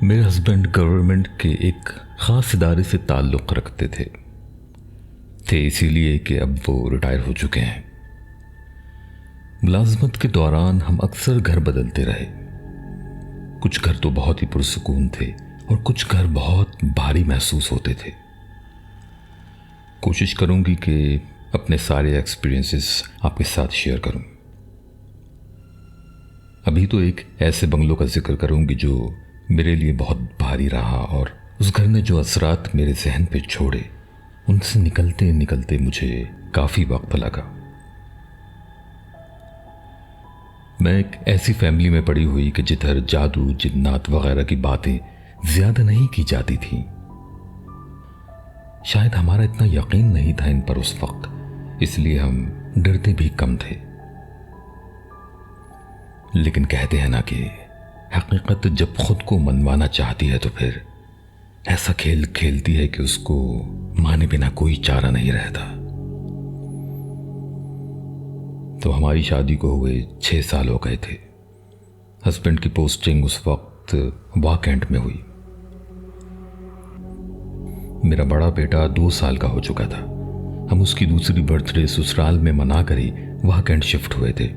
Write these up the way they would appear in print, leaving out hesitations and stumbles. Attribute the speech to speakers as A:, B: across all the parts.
A: मेरे husband government के एक ख़ास इदारे से ताल्लुक़ रखते थे इसीलिए कि अब वो रिटायर हो चुके हैं। मुलाजमत के दौरान हम अक्सर घर बदलते रहे। कुछ घर तो बहुत ही पुरसुकून थे और कुछ घर बहुत भारी महसूस होते थे। कोशिश करूंगी कि अपने सारे एक्सपीरियंसेस आपके साथ शेयर करूं। अभी तो एक ऐसे बंगलों का जिक्र करूंगी जो मेरे लिए बहुत भारी रहा और उस घर ने जो असरात मेरे जहन पे छोड़े उनसे निकलते निकलते मुझे काफ़ी वक्त लगा। मैं एक ऐसी फैमिली में पड़ी हुई कि जिधर जादू जिन्नात वगैरह की बातें ज़्यादा नहीं की जाती थी। शायद हमारा इतना यकीन नहीं था इन पर उस वक्त, इसलिए हम डरते भी कम थे। लेकिन कहते हैं ना कि हकीकत जब खुद को मनवाना चाहती है तो फिर ऐसा खेल खेलती है कि उसको माने बिना कोई चारा नहीं रहता। तो हमारी शादी को हुए 6 साल हो गए थे। हस्बैंड की पोस्टिंग उस वक्त वाह कैंट में हुई। मेरा बड़ा बेटा 2 साल का हो चुका था। हम उसकी दूसरी बर्थडे ससुराल में मना कर ही वाह कैंट शिफ्ट हुए थे।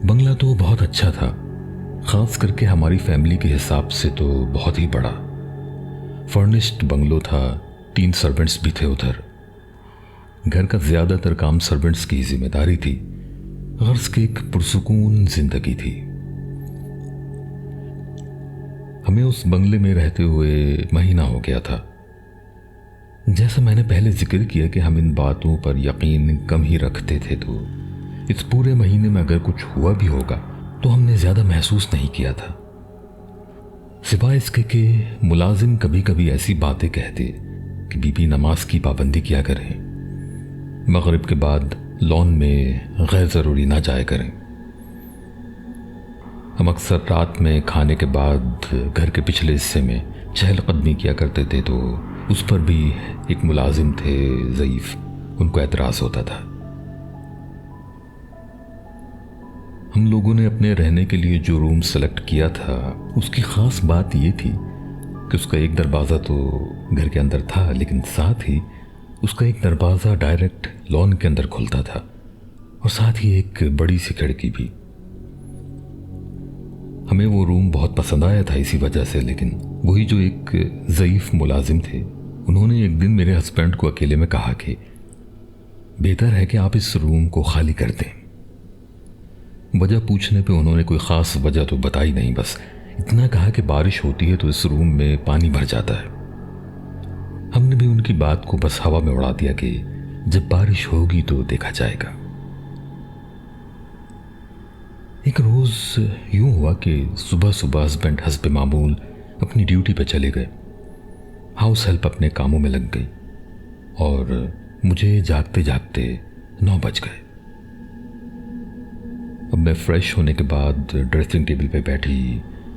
A: बंगला तो बहुत अच्छा था, खास करके हमारी फैमिली के हिसाब से तो बहुत ही बड़ा। फर्निश्ड बंगलो था, 3 सर्वेंट्स भी थे उधर। घर का ज्यादातर काम सर्वेंट्स की जिम्मेदारी थी। गर्ज की एक पुरसुकून जिंदगी थी। हमें उस बंगले में रहते हुए महीना हो गया था। जैसा मैंने पहले जिक्र किया कि हम इन बातों पर यकीन कम ही रखते थे, तो इस पूरे महीने में अगर कुछ हुआ भी होगा तो हमने ज्यादा महसूस नहीं किया था, सिवाय इसके कि मुलाजिम कभी कभी ऐसी बातें कहते कि बीबी नमाज की पाबंदी किया करें, मगरिब के बाद लॉन में गैर ज़रूरी ना जाया करें। हम अक्सर रात में खाने के बाद घर के पिछले हिस्से में चहलकदमी किया करते थे, तो उस पर भी एक मुलाजिम थे ज़ईफ़, उनको एतराज़ होता था। हम लोगों ने अपने रहने के लिए जो रूम सेलेक्ट किया था उसकी ख़ास बात ये थी कि उसका एक दरवाज़ा तो घर के अंदर था, लेकिन साथ ही उसका एक दरवाज़ा डायरेक्ट लॉन के अंदर खुलता था और साथ ही एक बड़ी सी खिड़की भी। हमें वो रूम बहुत पसंद आया था इसी वजह से, लेकिन वही जो एक ज़ईफ़ मुलाजिम थे उन्होंने एक दिन मेरे हस्बैंड को अकेले में कहा कि बेहतर है कि आप इस रूम को खाली कर दें। वजह पूछने पे उन्होंने कोई ख़ास वजह तो बताई नहीं, बस इतना कहा कि बारिश होती है तो इस रूम में पानी भर जाता है। हमने भी उनकी बात को बस हवा में उड़ा दिया कि जब बारिश होगी तो देखा जाएगा। एक रोज़ यूं हुआ कि सुबह सुबह हस्बैंड हस्ब मामूल अपनी ड्यूटी पे चले गए। हाउस हेल्प अपने कामों में लग गई और मुझे जागते जागते 9 बज गए। अब मैं फ्रेश होने के बाद ड्रेसिंग टेबल पे बैठी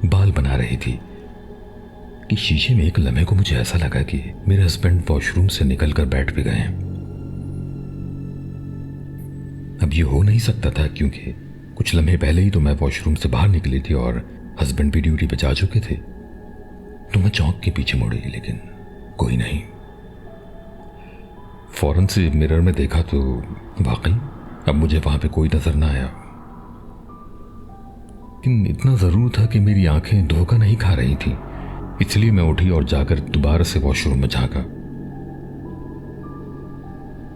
A: बाल बना रही थी कि शीशे में एक लम्हे को मुझे ऐसा लगा कि मेरे हस्बैंड वॉशरूम से निकलकर बैठ भी गए हैं। अब ये हो नहीं सकता था क्योंकि कुछ लम्हे पहले ही तो मैं वॉशरूम से बाहर निकली थी और हस्बैंड भी ड्यूटी पे जा चुके थे। तो मैं चौंक के पीछे मुड़ी, लेकिन कोई नहीं। फौरन से मिरर में देखा तो वाकई अब मुझे वहां पे कोई नजर ना आया, लेकिन इतना ज़रूर था कि मेरी आंखें धोखा नहीं खा रही थी, इसलिए मैं उठी और जाकर दोबारा से वॉशरूम में झांका।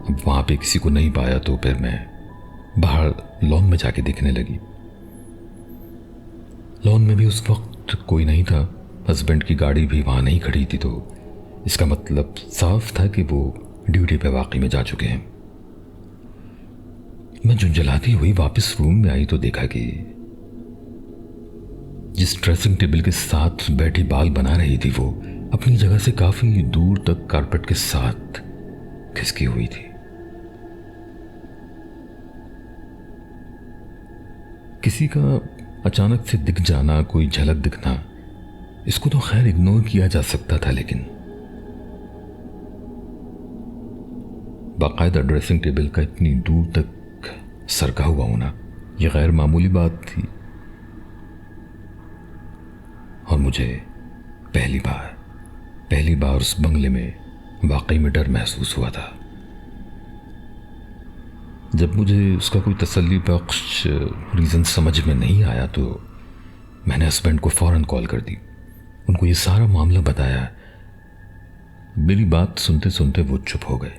A: अब वहां पे किसी को नहीं पाया तो फिर मैं बाहर लॉन में जाके देखने लगी। लॉन में भी उस वक्त कोई नहीं था। हस्बैंड की गाड़ी भी वहां नहीं खड़ी थी, तो इसका मतलब साफ था कि वो ड्यूटी पे वाकई में जा चुके हैं। मैं झुंझलाती हुई वापस रूम में आई तो देखा कि जिस ड्रेसिंग टेबल के साथ बैठी बाल बना रही थी वो अपनी जगह से काफी दूर तक कारपेट के साथ खिसकी हुई थी। किसी का अचानक से दिख जाना, कोई झलक दिखना, इसको तो खैर इग्नोर किया जा सकता था, लेकिन बाकायदा ड्रेसिंग टेबल का इतनी दूर तक सरका हुआ होना यह गैर मामूली बात थी। और मुझे पहली बार उस बंगले में वाकई में डर महसूस हुआ था। जब मुझे उसका कोई तसल्ली बख्श रीज़न समझ में नहीं आया तो मैंने हस्बैंड को फ़ौरन कॉल कर दी, उनको ये सारा मामला बताया। मेरी बात सुनते सुनते वो चुप हो गए।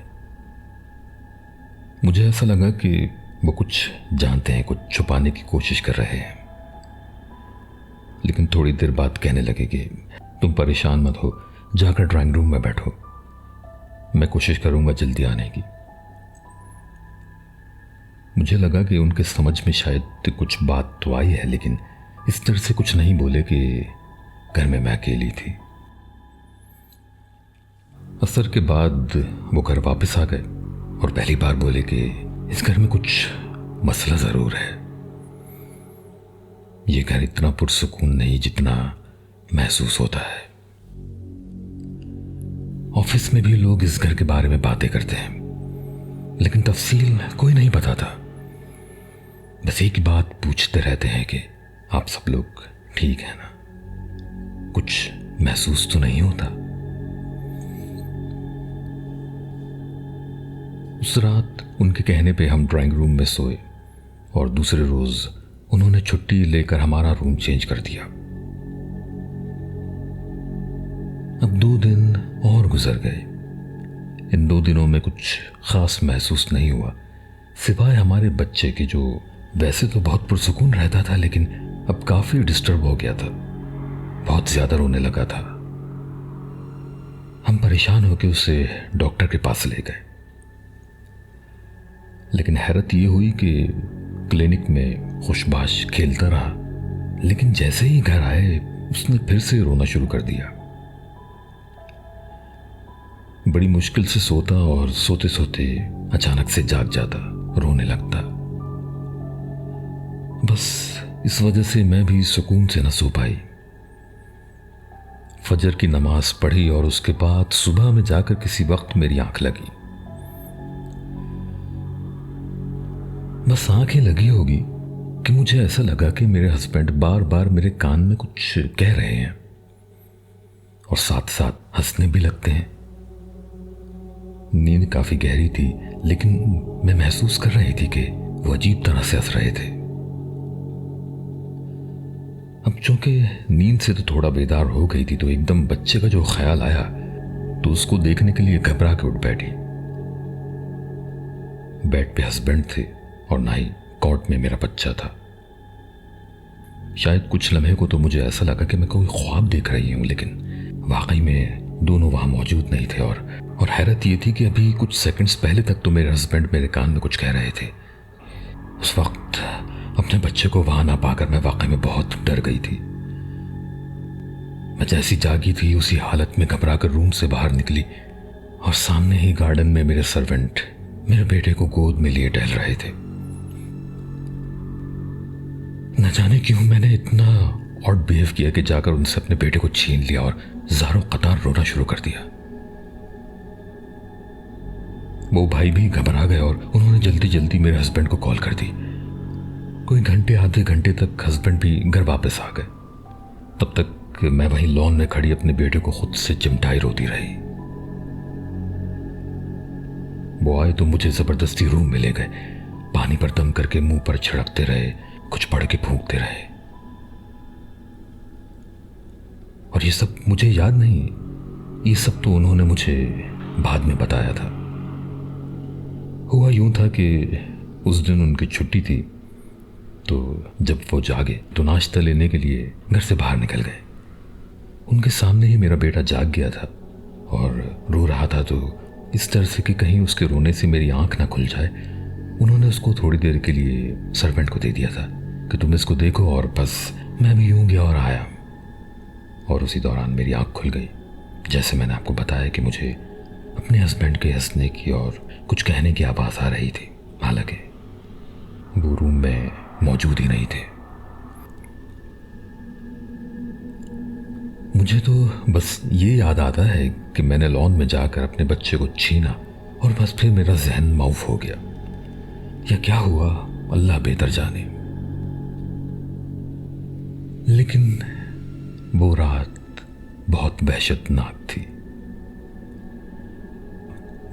A: मुझे ऐसा लगा कि वो कुछ जानते हैं, कुछ छुपाने की कोशिश कर रहे हैं। लेकिन थोड़ी देर बाद कहने लगे कि तुम परेशान मत हो, जाकर ड्राइंग रूम में बैठो, मैं कोशिश करूंगा जल्दी आने की। मुझे लगा कि उनके समझ में शायद कुछ बात तो आई है, लेकिन इस तरह से कुछ नहीं बोले कि घर में मैं अकेली थी। असर के बाद वो घर वापस आ गए और पहली बार बोले कि इस घर में कुछ मसला ज़रूर है। ये घर इतना पुरसुकून नहीं जितना महसूस होता है। ऑफिस में भी लोग इस घर के बारे में बातें करते हैं, लेकिन तफसील कोई नहीं बताता। बस एक ही बात पूछते रहते हैं कि आप सब लोग ठीक है ना, कुछ महसूस तो नहीं होता। उस रात उनके कहने पे हम ड्राइंग रूम में सोए और दूसरे रोज उन्होंने छुट्टी लेकर हमारा रूम चेंज कर दिया। अब 2 दिन और गुजर गए। इन 2 दिनों में कुछ खास महसूस नहीं हुआ, सिवाय हमारे बच्चे के, जो वैसे तो बहुत पुरसुकून रहता था लेकिन अब काफी डिस्टर्ब हो गया था, बहुत ज्यादा रोने लगा था। हम परेशान होकर उसे डॉक्टर के पास ले गए, लेकिन हैरत ये हुई कि क्लिनिक में खुशबाश खेलता रहा, लेकिन जैसे ही घर आए उसने फिर से रोना शुरू कर दिया। बड़ी मुश्किल से सोता और सोते सोते अचानक से जाग जाता, रोने लगता। बस इस वजह से मैं भी सुकून से न सो पाई। फजर की नमाज पढ़ी और उसके बाद सुबह में जाकर किसी वक्त मेरी आंख लगी। बस आंखें लगी होगी कि मुझे ऐसा लगा कि मेरे हस्बैंड बार बार मेरे कान में कुछ कह रहे हैं और साथ साथ हंसने भी लगते हैं। नींद काफी गहरी थी, लेकिन मैं महसूस कर रही थी कि वो अजीब तरह से हंस रहे थे। अब चूंकि नींद से तो थोड़ा बेदार हो गई थी, तो एकदम बच्चे का जो ख्याल आया तो उसको देखने के लिए घबरा के उठ बैठी। बेड पे हस्बैंड थे और ना ही कॉट में मेरा बच्चा था। शायद कुछ लम्हे को तो मुझे ऐसा लगा कि मैं कोई ख्वाब देख रही हूं, लेकिन वाकई में दोनों वहां मौजूद नहीं थे। और हैरत ये थी कि अभी कुछ सेकंड्स पहले तक तो मेरे हस्बैंड मेरे कान में कुछ कह रहे थे। उस वक्त अपने बच्चे को वहां ना पाकर मैं वाकई में बहुत डर गई थी। मैं जैसी जागी थी उसी हालत में घबरा कर रूम से बाहर निकली और सामने ही गार्डन में मेरे सर्वेंट मेरे बेटे को गोद में लिए टहल रहे थे। न जाने क्यों मैंने इतना ऑड बिहेव किया कि जाकर उनसे अपने बेटे को छीन लिया और ज़ारों कतार रोना शुरू कर दिया। वो भाई भी घबरा गए और उन्होंने जल्दी जल्दी मेरे हस्बैंड को कॉल कर दी। कोई घंटे आधे घंटे तक हस्बैंड भी घर वापस आ गए। तब तक मैं वहीं लॉन में खड़ी अपने बेटे को खुद से चिमटाई रोती रही। वो आए तो मुझे जबरदस्ती रूम में ले गए, पानी पर दम करके मुंह पर छिड़कते रहे, कुछ पढ़ के फूंकते रहे। और ये सब मुझे याद नहीं, ये सब तो उन्होंने मुझे बाद में बताया था। हुआ यूं था कि उस दिन उनकी छुट्टी थी, तो जब वो जागे तो नाश्ता लेने के लिए घर से बाहर निकल गए। उनके सामने ही मेरा बेटा जाग गया था और रो रहा था, तो इस तरह से कि कहीं उसके रोने से मेरी आंख ना खुल जाए, उन्होंने उसको थोड़ी देर के लिए सर्वेंट को दे दिया था कि तुम इसको देखो। और बस मैं भी यूं गया और आया, और उसी दौरान मेरी आंख खुल गई। जैसे मैंने आपको बताया कि मुझे अपने हस्बैंड के हंसने की और कुछ कहने की आवाज़ आ रही थी, हालांकि वो रूम में मौजूद ही नहीं थे। मुझे तो बस ये याद आता है कि मैंने लॉन में जाकर अपने बच्चे को छीना और बस फिर मेरा जहन माउफ हो गया। या क्या हुआ अल्लाह बेहतर जाने। लेकिन वो रात बहुत वहशतनाक थी।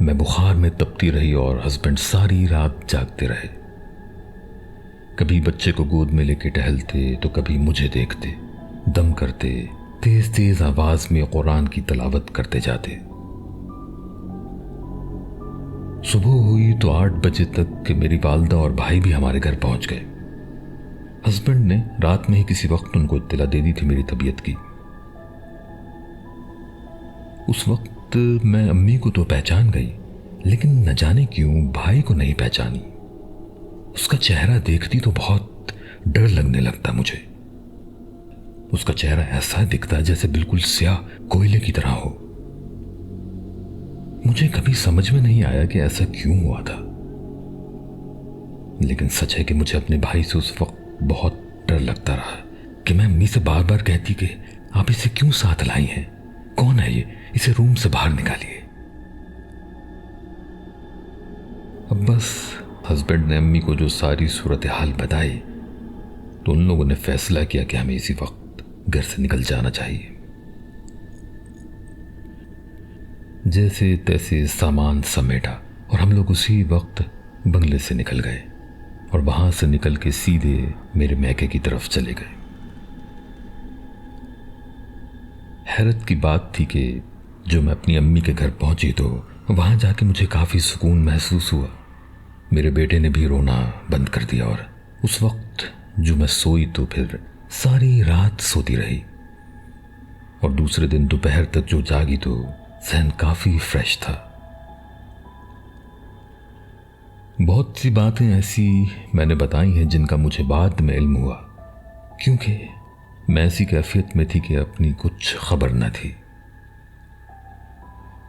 A: मैं बुखार में तपती रही और हस्बैंड सारी रात जागते रहे। कभी बच्चे को गोद में लेके टहलते तो कभी मुझे देखते, दम करते, तेज तेज आवाज में कुरान की तिलावत करते जाते। सुबह हुई तो 8 बजे तक मेरी वालदा और भाई भी हमारे घर पहुंच गए। हस्बैंड ने रात में ही किसी वक्त उनको इत्तला दे दी थी मेरी तबीयत की। उस वक्त मैं अम्मी को तो पहचान गई, लेकिन न जाने क्यों भाई को नहीं पहचानी। उसका चेहरा देखती तो बहुत डर लगने लगता मुझे। उसका चेहरा ऐसा दिखता जैसे बिल्कुल स्याह कोयले की तरह हो। मुझे कभी समझ में नहीं आया कि ऐसा क्यों हुआ था, लेकिन सच है कि मुझे अपने भाई से उस वक्त बहुत डर लगता रहा कि मैं अम्मी से बार बार कहती कि आप इसे क्यों साथ लाई हैं, कौन है ये, इसे रूम से बाहर निकालिए। अब बस हस्बैंड ने अम्मी को जो सारी सूरत हाल बताई तो उन लोगों ने फैसला किया कि हमें इसी वक्त घर से निकल जाना चाहिए। जैसे तैसे सामान समेटा और हम लोग उसी वक्त बंगले से निकल गए और वहां से निकल के सीधे मेरे मैके की तरफ चले गए। हैरत की बात थी कि जो मैं अपनी अम्मी के घर पहुंची तो वहां जाके मुझे काफी सुकून महसूस हुआ। मेरे बेटे ने भी रोना बंद कर दिया और उस वक्त जो मैं सोई तो फिर सारी रात सोती रही और दूसरे दिन दोपहर तक जो जागी तो जहन काफी फ्रेश था। बहुत सी बातें ऐसी मैंने बताई हैं जिनका मुझे बाद में इल्म हुआ, क्योंकि मैं ऐसी कैफियत में थी कि अपनी कुछ खबर न थी।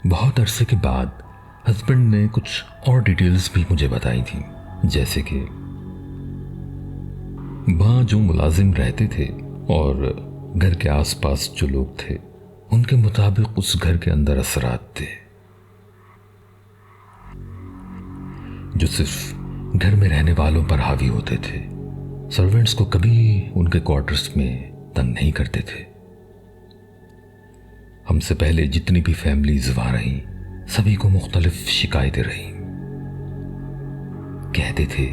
A: बहुत अरसे के बाद हस्बैंड ने कुछ और डिटेल्स भी मुझे बताई थी, जैसे कि वहां जो मुलाजिम रहते थे और घर के आसपास जो लोग थे उनके मुताबिक उस घर के अंदर असरात थे जो सिर्फ घर में रहने वालों पर हावी होते थे। सर्वेंट्स को कभी उनके क्वार्टर्स में तंग नहीं करते थे। हमसे पहले जितनी भी फैमिलीज वहां रहीं सभी को मुख्तलिफ शिकायतें रहीं। कहते थे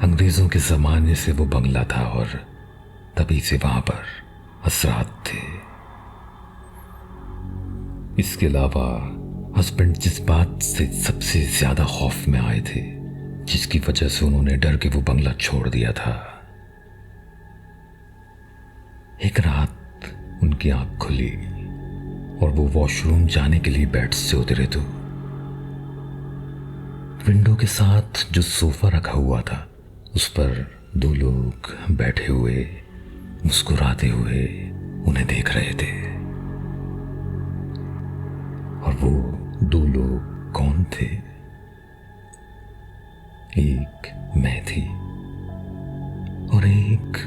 A: अंग्रेजों के जमाने से वो बंगला था और तभी से वहां पर असरात थे। इसके अलावा हस्बैंड जिस बात से सबसे ज्यादा खौफ में आए थे, जिसकी वजह से उन्होंने डर के वो बंगला छोड़ दिया था, एक रात उनकी आंख खुली और वो वॉशरूम जाने के लिए बेड से उतरे तो विंडो के साथ जो सोफा रखा हुआ था उस पर 2 लोग बैठे हुए मुस्कुराते हुए उन्हें देख रहे थे। और वो 2 लोग कौन थे? एक मैं थी और एक